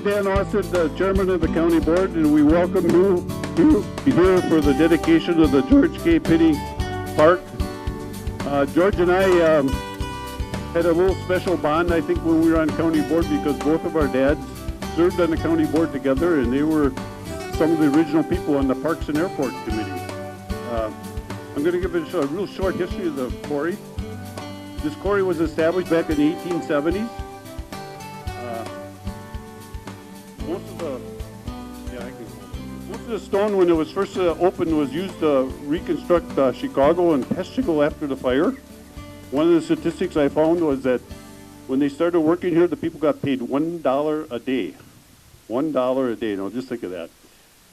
I'm Dan Austad, the chairman of the county board, and we welcome you here for the dedication of the George K. Pinney Park. George and I had a little special bond, I think, when we were on county board because both of our dads served on the county board together, and they were some of the original people on the Parks and Airport Committee. I'm going to give a real short history of the quarry. This quarry was established back in the 1870s. Most of the stone, when it was first opened, was used to reconstruct Chicago and Peshtigo after the fire. One of the statistics I found was that when they started working here, the people got paid $1 a day. $1 a day. Now, just think of that.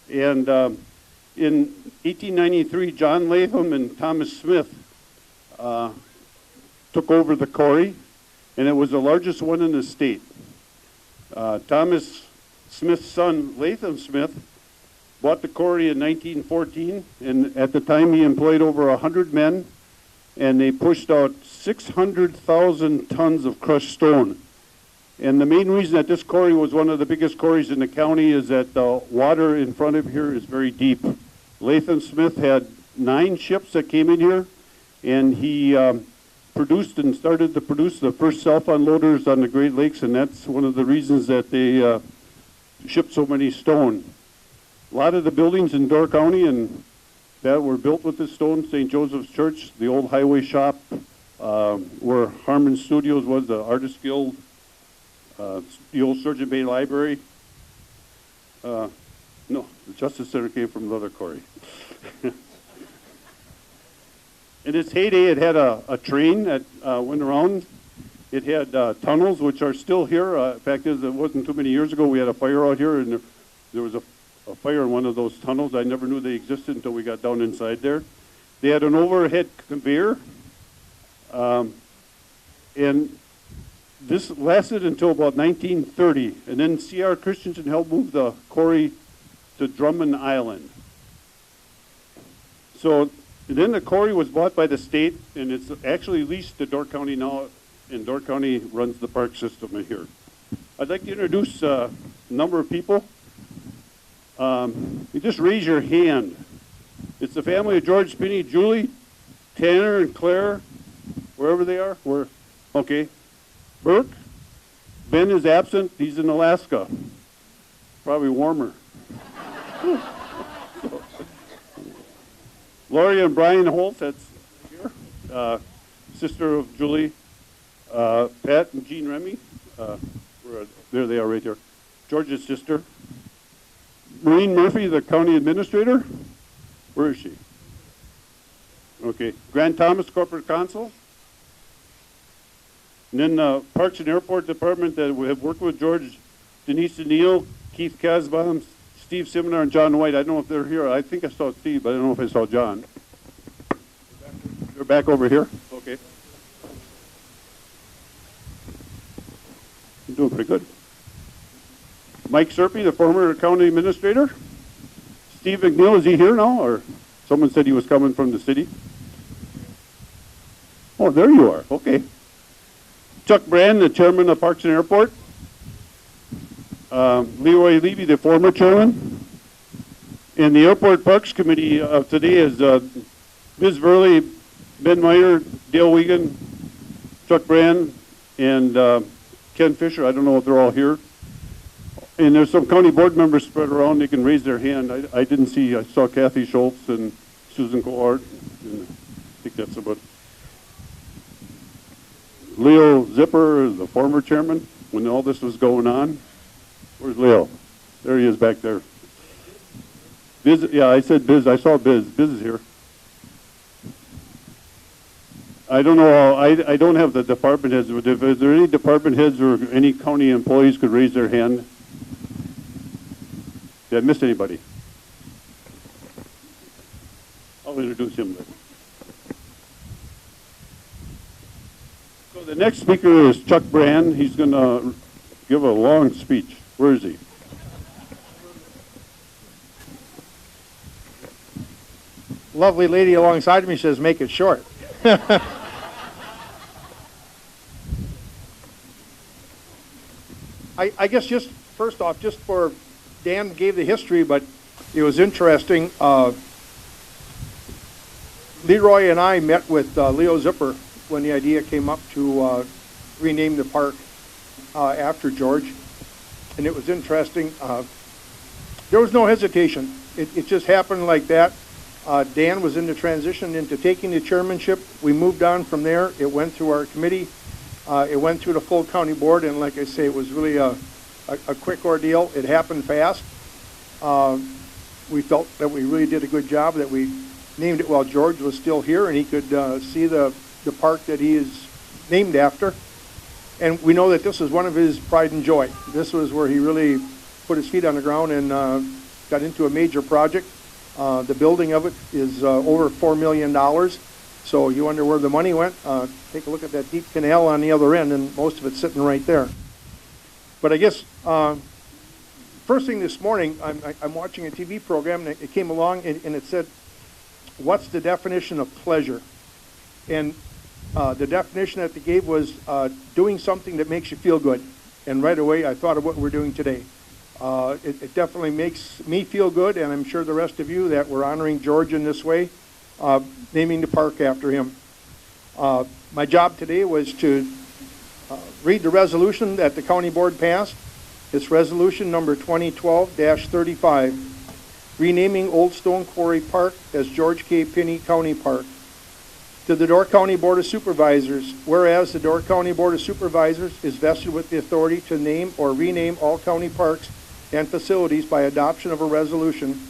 And in 1893, John Latham and Thomas Smith took over the quarry, and it was the largest one in the state. Thomas Smith's son, Latham Smith, bought the quarry in 1914, and at the time he employed over 100 men, and they pushed out 600,000 tons of crushed stone. And the main reason that this quarry was one of the biggest quarries in the county is that the water in front of here is very deep. Latham Smith had 9 ships that came in here, and he produced and started to produce the first self-unloaders on the Great Lakes, and that's one of the reasons that they shipped so many stone. A lot of the buildings in Door County and that were built with this stone, St. Joseph's Church, the old highway shop, where Harmon Studios was, the Artist Guild, the old Surgeon Bay Library. No, the Justice Center came from another quarry. In its heyday, it had a train that went around. It had tunnels, which are still here. Fact is, it wasn't too many years ago. We had a fire out here, and there was a fire in one of those tunnels. I never knew they existed until we got down inside there. They had an overhead conveyor, and this lasted until about 1930, and then C.R. Christensen helped move the quarry to Drummond Island. So then the quarry was bought by the state, and it's actually leased to Door County now, and Door County runs the park system in here. I'd like to introduce a number of people. You just raise your hand. It's the family of George Pinney, Julie, Tanner, and Claire, wherever they are. Okay. Burke. Ben is absent. He's in Alaska. Probably warmer. Lori and Brian Holt, that's here. Sister of Julie. Pat and Jean Remy. There they are right there. George's sister. Maureen Murphy, the county administrator. Where is she? Okay. Grant Thomas, corporate counsel. And then the Parks and Airport Department that we have worked with George, Denise Neal, Keith Casbaum, Steve Siminar, and John White. I don't know if they're here. I think I saw Steve, but I don't know if I saw John. You're back over here? Okay. You're doing pretty good. Mike Serpy, the former county administrator. Steve McNeil, is he here now? Or someone said he was coming from the city? Oh, there you are. Okay. Chuck Brand, the chairman of Parks and Airport. Leroy Levy, the former chairman. And the Airport Parks Committee of today is Biz Verley, Ben Meyer, Dale Wiegand, Chuck Brand, and Ken Fisher. I don't know if they're all here. And there's some county board members spread around. They can raise their hand. I didn't see. I saw Kathy Schultz and Susan Cohart. And I think that's about Leo Zipper, the former chairman, when all this was going on. Where's Leo? There he is back there. Biz, yeah, I said Biz. I saw Biz. Biz is here. I don't know. I don't have the department heads. Is there any department heads or any county employees could raise their hand? Did I miss anybody? I'll introduce him then. So the next speaker is Chuck Brand. He's going to give a long speech. Where is he? Lovely lady alongside me says, make it short. I guess just first off, just for, Dan gave the history, but it was interesting. Leroy and I met with Leo Zipper when the idea came up to rename the park after George. And it was interesting. There was no hesitation. It just happened like that. Dan was in the transition into taking the chairmanship. We moved on from there. It went through our committee. It went through the full county board, and like I say, it was really a quick ordeal. It happened fast. We felt that we really did a good job, that we named it while George was still here, and he could see the park that he is named after. And we know that this was one of his pride and joy. This was where he really put his feet on the ground and got into a major project. The building of it is over $4 million. So you wonder where the money went. Take a look at that deep canal on the other end, and most of it's sitting right there. But I guess first thing this morning, I'm watching a TV program, and it came along, and it said, what's the definition of pleasure? And the definition that they gave was doing something that makes you feel good. And right away, I thought of what we're doing today. It definitely makes me feel good, and I'm sure the rest of you, that we're honoring George in this way, naming the park after him. My job today was to read the resolution that the county board passed. It's resolution number 2012-35, renaming Old Stone Quarry Park as George K. Pinney County Park. To the Door County Board of Supervisors, whereas the Door County Board of Supervisors is vested with the authority to name or rename all county parks and facilities by adoption of a resolution,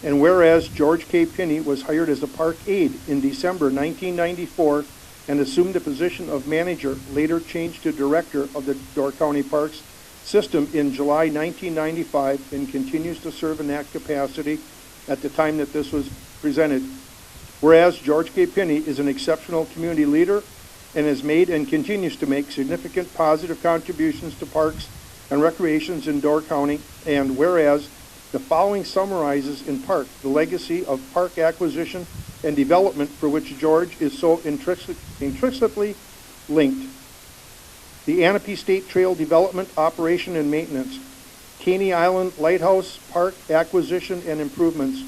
and whereas George K. Pinney was hired as a park aide in December 1994 and assumed the position of manager, later changed to director of the Door County Parks system in July 1995, and continues to serve in that capacity at the time that this was presented. Whereas George K. Pinney is an exceptional community leader and has made and continues to make significant positive contributions to parks and recreations in Door County, and whereas the following summarizes in part the legacy of park acquisition and development for which George is so intrinsically linked. The Anape State Trail development, operation, and maintenance. Caney Island Lighthouse Park acquisition and improvements.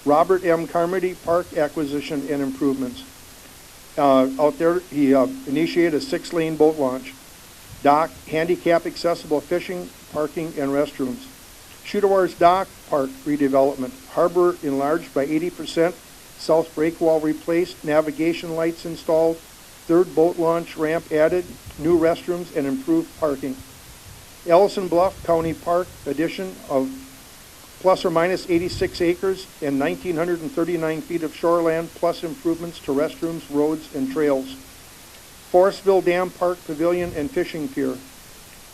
Robert M. Carmody Park acquisition and improvements. Out there, he initiated a 6-lane boat launch. Dock, handicap accessible fishing, parking, and restrooms. Shootawar's Dock Park redevelopment. Harbor enlarged by 80%. South breakwall replaced. Navigation lights installed. 3rd boat launch ramp added. New restrooms and improved parking. Ellison Bluff County Park addition of plus or minus 86 acres and 1,939 feet of shoreland, plus improvements to restrooms, roads, and trails. Forestville Dam Park Pavilion and Fishing Pier.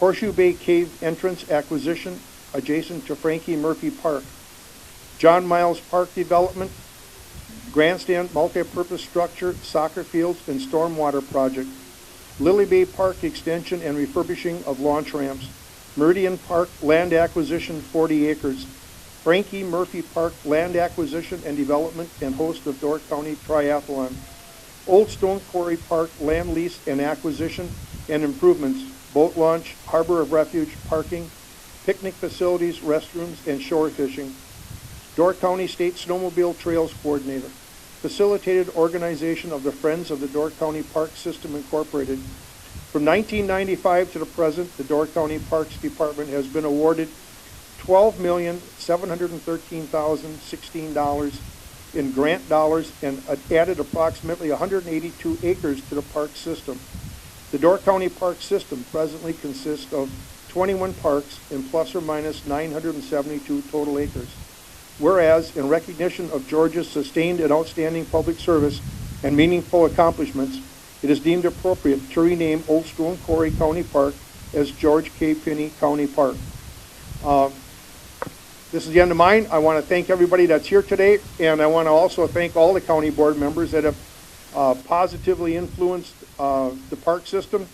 Horseshoe Bay Cave entrance acquisition adjacent to Frankie Murphy Park. John Miles Park development, grandstand multi-purpose structure, soccer fields, and stormwater project. Lily Bay Park extension and refurbishing of launch ramps. Meridian Park land acquisition 40 acres. Frankie Murphy Park land acquisition and development and host of Door County Triathlon. Old Stone Quarry Park land lease and acquisition and improvements, boat launch, harbor of refuge, parking, picnic facilities, restrooms, and shore fishing. Door County State Snowmobile Trails Coordinator. Facilitated organization of the Friends of the Door County Park System Incorporated. From 1995 to the present, the Door County Parks Department has been awarded $12,713,016 in grant dollars and added approximately 182 acres to the park system. The Door County Park System presently consists of 21 parks and plus or minus 972 total acres. Whereas, in recognition of George's sustained and outstanding public service and meaningful accomplishments, it is deemed appropriate to rename Old Stone Quarry County Park as George K. Pinney County Park. This is the end of mine. I want to thank everybody that's here today, and I want to also thank all the county board members that have positively influenced the park system,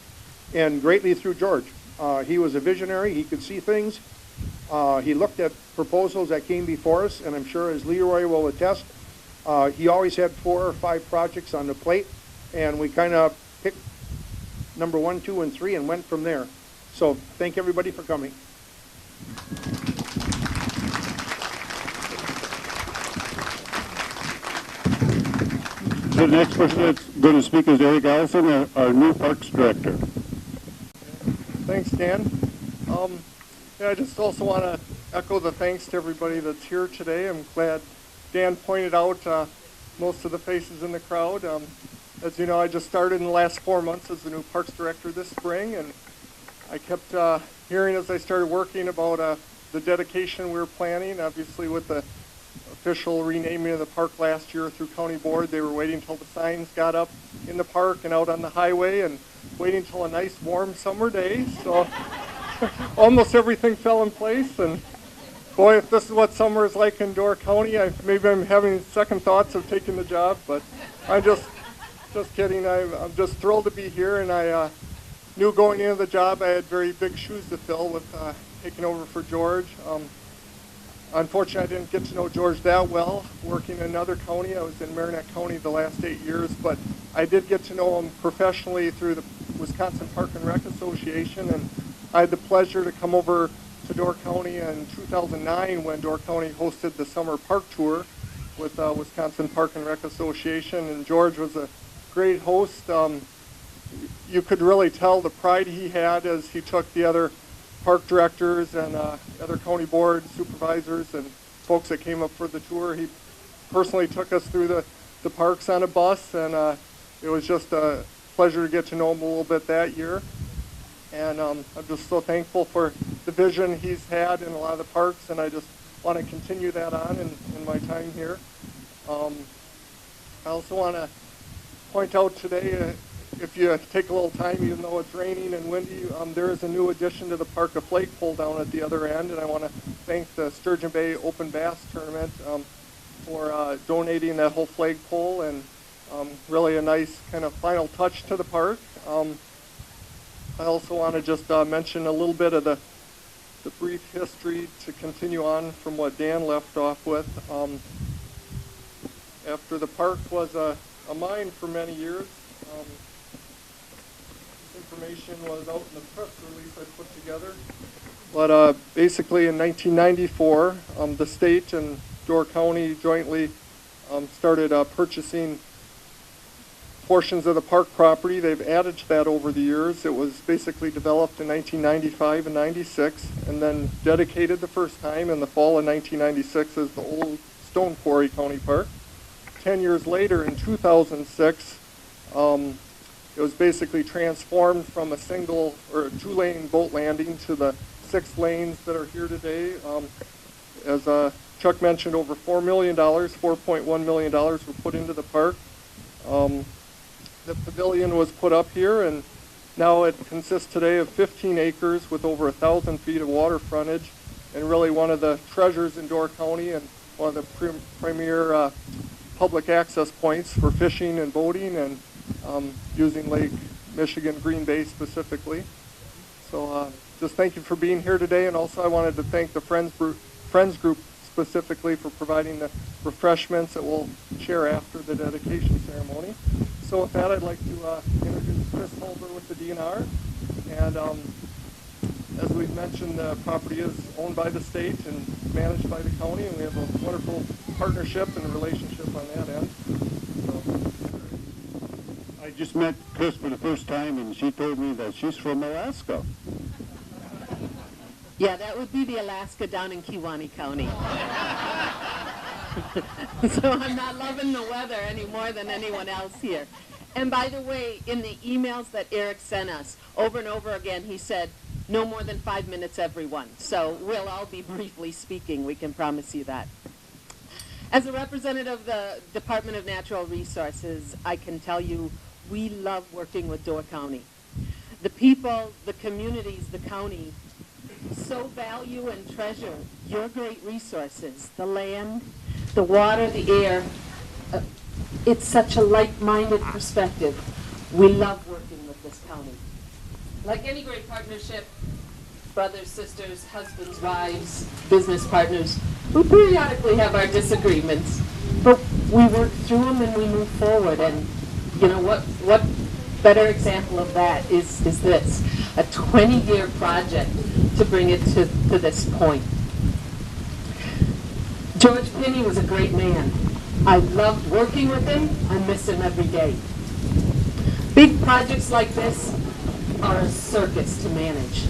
and greatly through George. He was a visionary. He could see things. He looked at proposals that came before us, and I'm sure, as Leroy will attest, he always had 4 or 5 projects on the plate, and we kind of picked number 1, 2, and 3 and went from there. So thank everybody for coming. The next person that's going to speak is Eric Allison, our new Parks Director. Thanks, Dan. Yeah, I just also want to echo the thanks to everybody that's here today. I'm glad Dan pointed out most of the faces in the crowd. As you know, I just started in the last 4 months as the new Parks Director this spring, and I kept hearing as I started working about the dedication we were planning. Obviously, with the official renaming of the park last year through County Board, they were waiting until the signs got up in the park and out on the highway, and waiting until a nice warm summer day. So almost everything fell in place, and boy, if this is what summer is like in Door County, maybe I'm having second thoughts of taking the job, but I'm just kidding. I'm just thrilled to be here, and I knew going into the job I had very big shoes to fill with taking over for George. Unfortunately, I didn't get to know George that well working in another county. I was in Merrimack County the last 8 years, but I did get to know him professionally through the Wisconsin Park and Rec Association, and I had the pleasure to come over to Door County in 2009 when Door County hosted the summer park tour with Wisconsin Park and Rec Association, and George was a great host. You could really tell the pride he had as he took the other park directors and other county board supervisors and folks that came up for the tour. He personally took us through the parks on a bus, and it was just a pleasure to get to know him a little bit that year. And I'm just so thankful for the vision he's had in a lot of the parks, and I just want to continue that on in my time here. I also want to point out today, if you take a little time, even though it's raining and windy, there is a new addition to the park, a flagpole down at the other end, and I want to thank the Sturgeon Bay Open Bass Tournament for donating that whole flagpole, and really a nice kind of final touch to the park. I also want to just mention a little bit of the brief history to continue on from what Dan left off with. After the park was a mine for many years, information was out in the press release I put together. But basically in 1994, the state and Door County jointly started purchasing portions of the park property. They've added to that over the years. It was basically developed in 1995 and 96, and then dedicated the first time in the fall of 1996 as the Old Stone Quarry County Park. 10 years later, in 2006, it was basically transformed from a single or a two-lane boat landing to the 6 lanes that are here today. As Chuck mentioned, over $4 million, $4.1 million were put into the park. The pavilion was put up here, and now it consists today of 15 acres with over 1,000 feet of water frontage, and really one of the treasures in Door County and one of the premier public access points for fishing and boating, and using Lake Michigan Green Bay specifically. So just thank you for being here today, and also I wanted to thank the Friends Group specifically for providing the refreshments that we'll share after the dedication ceremony. So with that, I'd like to introduce Chris Holber with the DNR. And as we've mentioned, the property is owned by the state and managed by the county, and we have a wonderful partnership and relationship on that end. I just met Chris for the first time, and she told me that she's from Alaska. Yeah, that would be the Alaska down in Kewaunee County. So I'm not loving the weather any more than anyone else here. And by the way, in the emails that Eric sent us, over and over again, he said, no more than 5 minutes everyone. So we'll all be briefly speaking, we can promise you that. As a representative of the Department of Natural Resources, I can tell you we love working with Door County. The people, the communities, the county so value and treasure your great resources, the land, the water, the air. It's such a like-minded perspective. We love working with this county. Like any great partnership, brothers, sisters, husbands, wives, business partners, we periodically have our disagreements, but we work through them and we move forward. And you know what better example of that is this, a 20-year project to bring it to this point. George Pinney was a great man. I loved working with him. I miss him every day. Big projects like this are a circus to manage.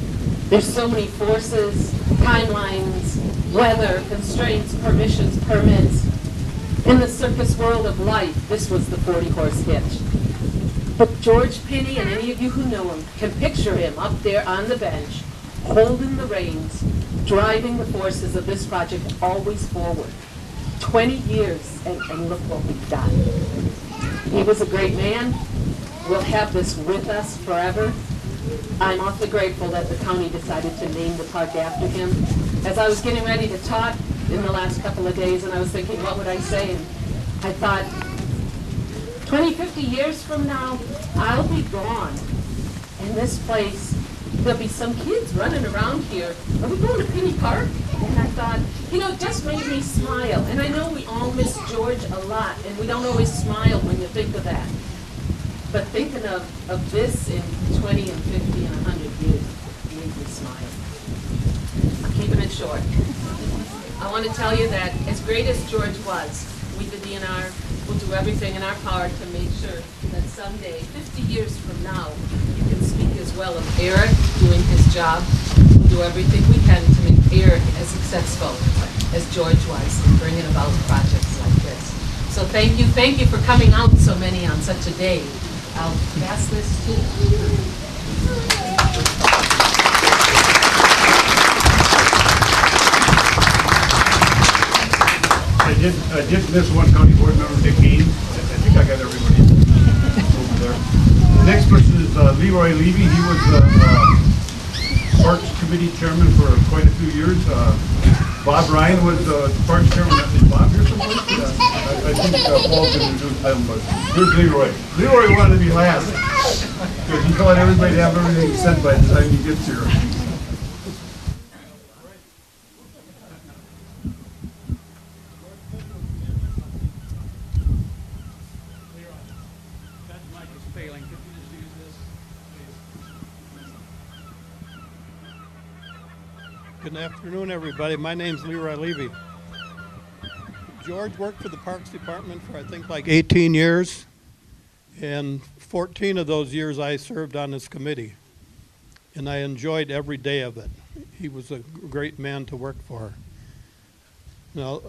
There's so many forces, timelines, weather, constraints, permissions, permits. In the circus world of life, this was the 40-horse hitch. But George Pinney, and any of you who know him, can picture him up there on the bench, holding the reins, driving the forces of this project always forward. 20 years, and look what we've done. He was a great man. We'll have this with us forever. I'm awfully grateful that the county decided to name the park after him. As I was getting ready to talk in the last couple of days, and I was thinking, what would I say? And I thought, 20, 50 years from now, I'll be gone. And this place, there'll be some kids running around here. Are we going to Pinney Park? And I thought, it just made me smile. And I know we all miss George a lot, and we don't always smile when you think of that. But thinking of this in 20 and 50 and 100 years made me smile. I'm keeping it short. I want to tell you that as great as George was, we, the DNR, will do everything in our power to make sure that someday, 50 years from now, you can speak as well of Eric doing his job. We'll do everything we can to make Eric as successful as George was in bringing about projects like this. So thank you for coming out so many on such a day. I'll pass this to I did miss one county board member, Dick Gaines. I think I got everybody over there. The next person is Leroy Levy. He was Parks Committee Chairman for quite a few years. Bob Ryan was Parks Chairman. Is Bob here someplace? I think Paul's going to do him, but here's Leroy. Leroy wanted to be last because he thought everybody have everything sent by the time he gets here. Good afternoon, everybody. My name's Leroy Levy. George worked for the Parks Department for, I think, like 18 years. And 14 of those years I served on his committee. And I enjoyed every day of it. He was a great man to work for. Now,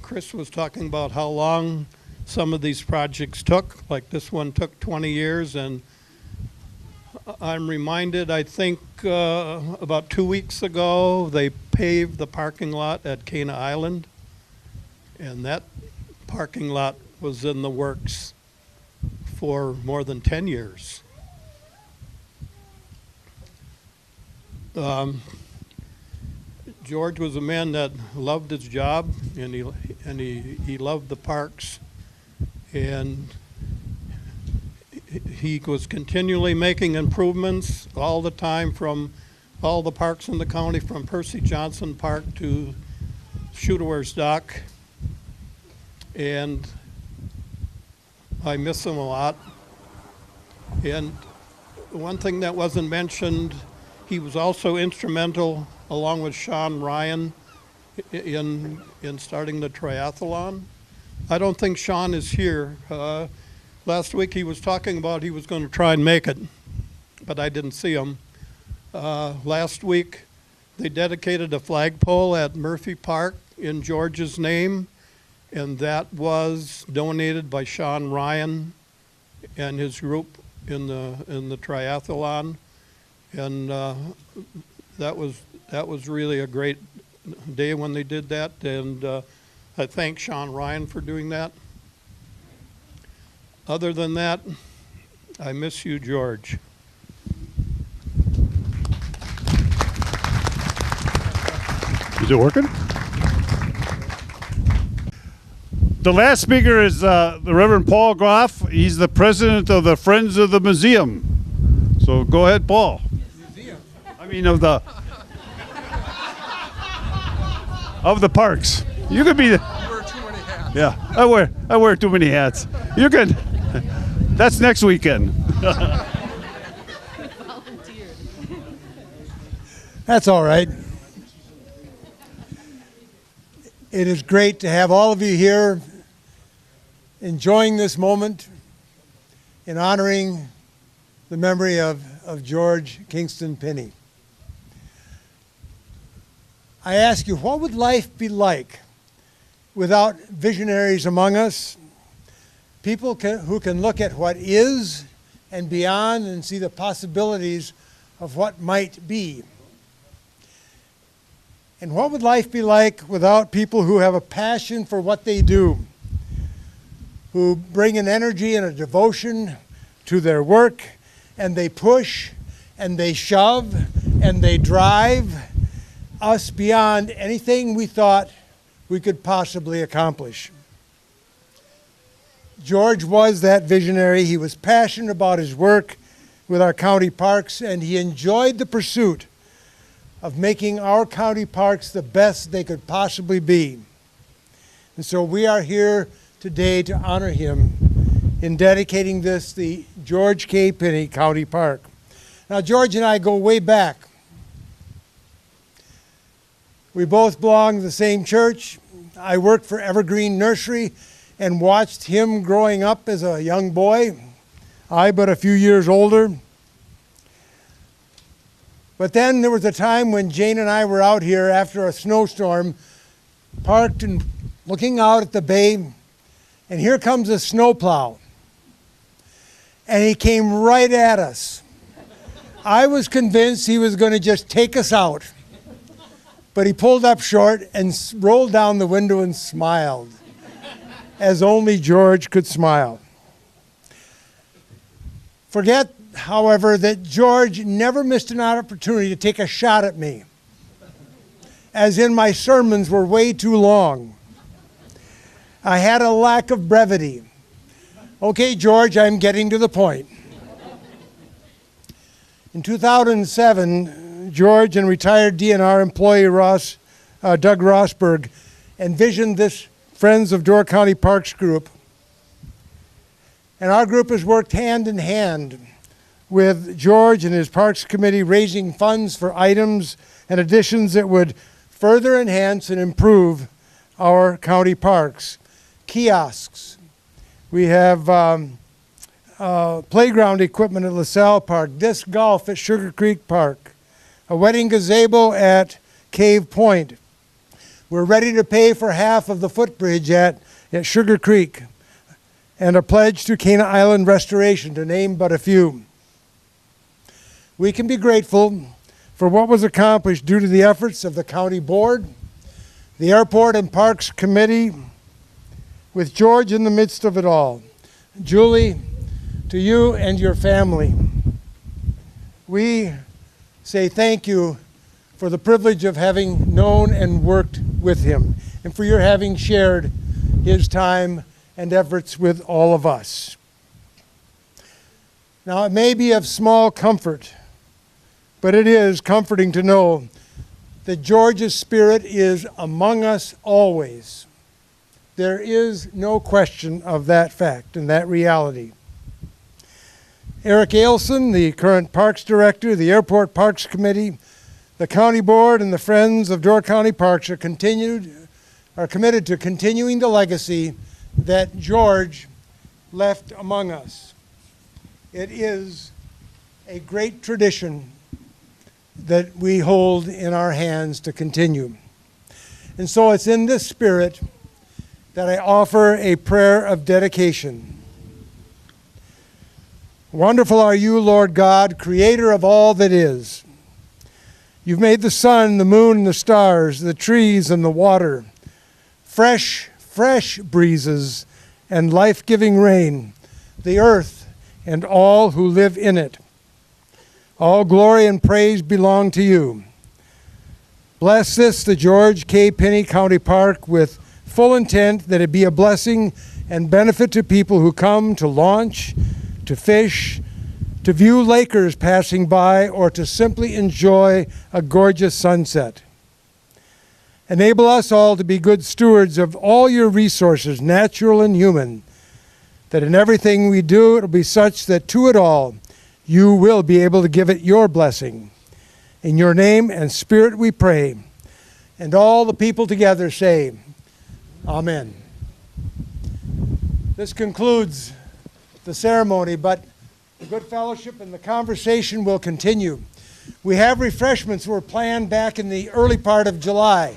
Chris was talking about how long some of these projects took. Like this one took 20 years, and I'm reminded, I think about 2 weeks ago, they paved the parking lot at Cana Island, and that parking lot was in the works for more than 10 years. George was a man that loved his job, and he loved the parks, and he was continually making improvements all the time from all the parks in the county, from Percy Johnson Park to Shooter's Dock. And I miss him a lot. And one thing that wasn't mentioned, he was also instrumental, along with Sean Ryan, in starting the triathlon. I don't think Sean is here. Last week he was talking about he was going to try and make it, but I didn't see him. Last week they dedicated a flagpole at Murphy Park in George's name, and that was donated by Sean Ryan and his group in the triathlon, and that was really a great day when they did that, and I thank Sean Ryan for doing that. Other than that, I miss you, George. Is it working? The last speaker is the Reverend Paul Groff. He's the president of the Friends of the Museum. So go ahead, Paul. Museum. I mean of the parks. You could be the. You wear too many hats. Yeah, I wear too many hats. You can. That's next weekend. That's all right. It is great to have all of you here enjoying this moment in honoring the memory of George Kingston Pinney. I ask you, what would life be like without visionaries among us? People who can look at what is and beyond and see the possibilities of what might be. And what would life be like without people who have a passion for what they do, who bring an energy and a devotion to their work, and they push, and they shove, and they drive us beyond anything we thought we could possibly accomplish. George was that visionary. He was passionate about his work with our county parks, and he enjoyed the pursuit of making our county parks the best they could possibly be. And so we are here today to honor him in dedicating this, the George K. Pinney County Park. Now, George and I go way back. We both belong to the same church. I worked for Evergreen Nursery and watched him growing up as a young boy, I but a few years older. But then there was a time when Jane and I were out here after a snowstorm, parked and looking out at the bay, and here comes a snowplow. And he came right at us. I was convinced he was going to just take us out. But he pulled up short and rolled down the window and smiled, as only George could smile. Forget, however, that George never missed an opportunity to take a shot at me, as in my sermons were way too long. I had a lack of brevity. Okay, George, I'm getting to the point. In 2007, George and retired DNR employee Doug Rosberg envisioned this Friends of Door County Parks group. And our group has worked hand in hand with George and his Parks Committee, raising funds for items and additions that would further enhance and improve our county parks. Kiosks. We have playground equipment at LaSalle Park, disc golf at Sugar Creek Park, a wedding gazebo at Cave Point. We're ready to pay for half of the footbridge at Sugar Creek, and a pledge to Cana Island restoration, to name but a few. We can be grateful for what was accomplished due to the efforts of the county board, the Airport and Parks Committee, with George in the midst of it all. Julie, to you and your family, we say thank you for the privilege of having known and worked with him, and for your having shared his time and efforts with all of us. Now, it may be of small comfort, but it is comforting to know that George's spirit is among us always. There is no question of that fact and that reality. Eric Ailson, the current Parks Director, the Airport Parks Committee, the County Board, and the Friends of Door County Parks are committed to continuing the legacy that George left among us. It is a great tradition that we hold in our hands to continue. And so it's in this spirit that I offer a prayer of dedication. Wonderful are you, Lord God, creator of all that is. You've made the sun, the moon, and the stars, the trees and the water, fresh breezes and life-giving rain, the earth and all who live in it. All glory and praise belong to you. Bless this, the George K. Pinney County Park, with full intent that it be a blessing and benefit to people who come to launch, to fish, to view lakers passing by, or to simply enjoy a gorgeous sunset. Enable us all to be good stewards of all your resources, natural and human, that in everything we do, it'll be such that to it all, you will be able to give it your blessing. In your name and spirit we pray. And all the people together say, Amen. This concludes the ceremony, but the good fellowship and the conversation will continue. We have refreshments were planned back in the early part of July.